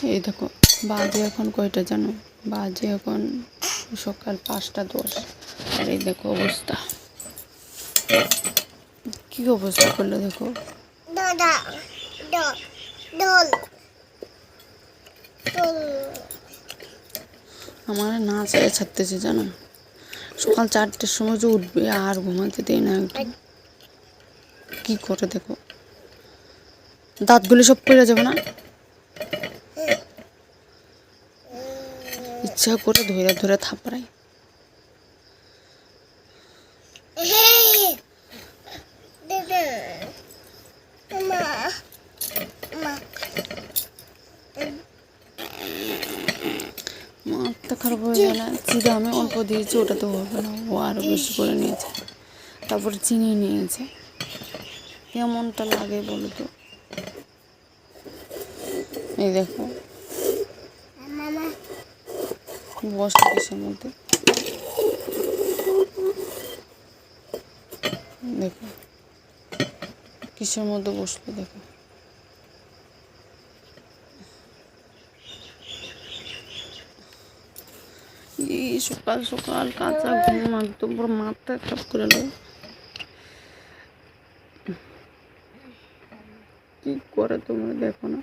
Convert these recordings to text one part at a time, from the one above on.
এই দেখো বাজে এখন কয়টা জানো, বাজে এখন সকাল 5টা 10। আর এই দেখো অবস্থা, কি অবস্থা করলো দেখো। আমার না ছেড়ে ছাড়তেছে জানো, সকাল 4টের সময় যে উঠবে আর ঘুমাতে দেয় না একটু। কি করে দেখো, দাঁতগুলো সব পড়ে যাবে না, ইচ্ছা করে ধরে ধরে থাপড়াই। মাথা খারাপ হয়ে গেল, চিড়া আমি অল্প দিয়েছি, ওটা তো হবে না, ও আরও বেশি করে নিয়েছে, তারপরে চিনি নিয়েছে। কেমনটা লাগে বলো তো। এই দেখো বসে কিসের মধ্যে, দেখো কিসের মধ্যে বসলো দেখো। এই সকাল সকাল কাঁচা ঘুম একদম পুরো মাথা খারাপ করে নেব। কি করে তোমরা দেখো না,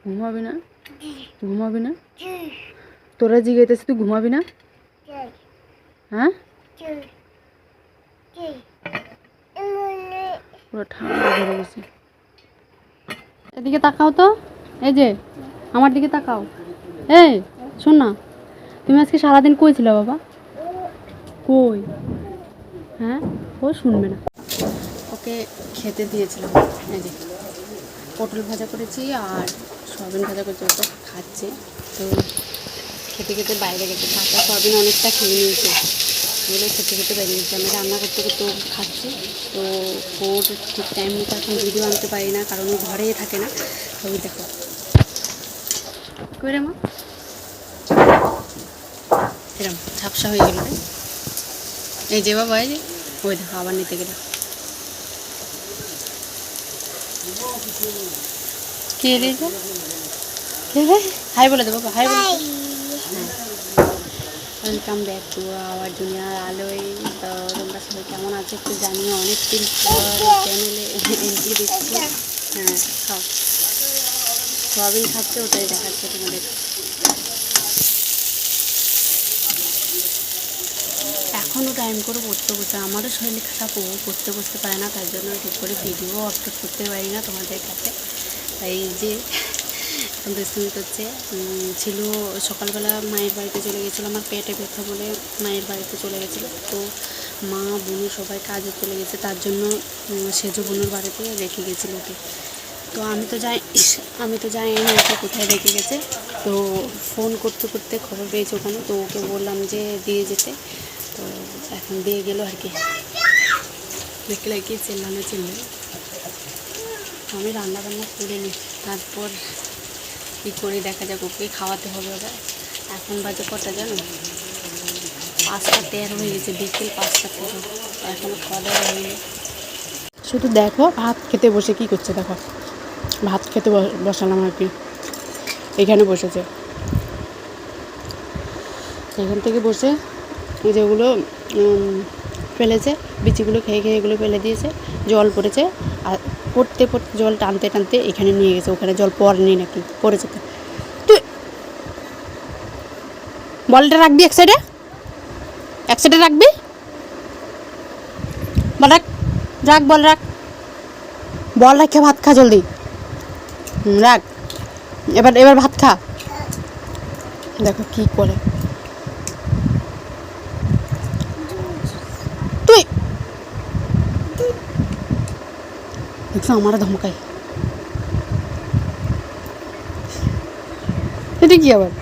ঘুমাবি না, ঘুমাবি না, তোরা জিগাইতেছিস তুই ঘুমাবি না? হ্যাঁ পুরো ঠান্ডা ধরে গেছে। এদিকে তাকাও তো, এই যে আমার দিকে তাকাও। এই শোন না, তুমি আজকে সারাদিন কই ছিল বাবা? কই? হ্যাঁ ও শুনবে না। ওকে খেতে দিয়েছিলাম, এই যে পটল ভাজা করেছি আর সয়াবিন ভাজা করেছি, ওটা খাচ্ছে। তো খেতে খেতে বাইরে গেছে, কাঁচা সয়াবিন অনেকটা খেয়ে নিয়েছে বলে খেতে খেতে বাইরে গেছে। আমি রান্না করতে করতে ও খাচ্ছে। তো ওর ঠিক টাইম মতো এখন ভিডিও আনতে পারি না, কারণ ও ঘরেই থাকে না। তো ওই দেখো কই রে মা, এরম ঝাপসা হয়ে গেল রে। এই যে বাবা, এই যে ওই দেখো আবার নিতে গেল। কে রে, কে রে? হাই বলে দে বাবা, হাই বলে। ওয়েলকাম ব্যাক টু আওয়ার দুনিয়ার আলোয়। তো তোমরা সবাই কেমন আছো একটু জানিও, অনেকদিন পর চ্যানেলে এন্ট্রি দিচ্ছি। হ্যাঁ খাও, সবই খাচ্ছে, ওটাই দেখাচ্ছে তোমাদের। এখনও টাইম করে পড়তে বসে, আমারও শরীর খারাপ, ও পড়তে বসতে পারে না, তার জন্য ঠিক করে ভিডিও আপলোড করতে পারি না তোমাদের কাছে। তাই যে এখন দুষ্টুমি করছে, ছিল সকালবেলা মায়ের বাড়িতে চলে গেছিলো, আমার পেটে ব্যথা বলে মায়ের বাড়িতে চলে গেছিলো। তো মা বোনু সবাই কাজে চলে গেছে, তার জন্য সেজো বোনুর বাড়িতে রেখে গেছিলো ওকে। তো আমি তো জানি না ওকে কোথায় রেখে গেছে। তো ফোন করতে করতে খবর পেয়েছে ওখানে, তো ওকে বললাম যে দিয়ে যেতে। তো এখন দিয়ে গেলো আর কি। দেখলে কি চিল্লানো চিল্লে, আমি রান্না বান্না করে নিই, তারপর কী করি দেখা যাক, ওকে খাওয়াতে হবে ওরা। এখন বাজে কটা জানো, 5টা 13 হয়ে গেছে, বিকেল 5টা 13, এখনও খাওয়া দাওয়া হয়নি। শুধু দেখো ভাত খেতে বসে কি করছে, দেখো ভাত খেতে বসালাম আর কি। এখানে বসেছে, এখান থেকে বসে এই যেগুলো ফেলেছে, বিচিগুলো খেয়ে খেয়ে এগুলো ফেলে দিয়েছে, জল পড়েছে, আর পড়তে পড়তে জল টানতে টানতে এখানে নিয়ে গেছে, ওখানে জল পড়েনি নাকি, পড়েছে। তো তুই বলটা রাখবি এক সাইডে, এক সাইডে রাখবি, বল রাখ, রাখ বল রাখ, বল রাখে ভাত খা জলদি, রাখ, এবার ভাত খা। দেখো কি করে, তুই দেখছো আমার ধমকাই, এটা কি আবার।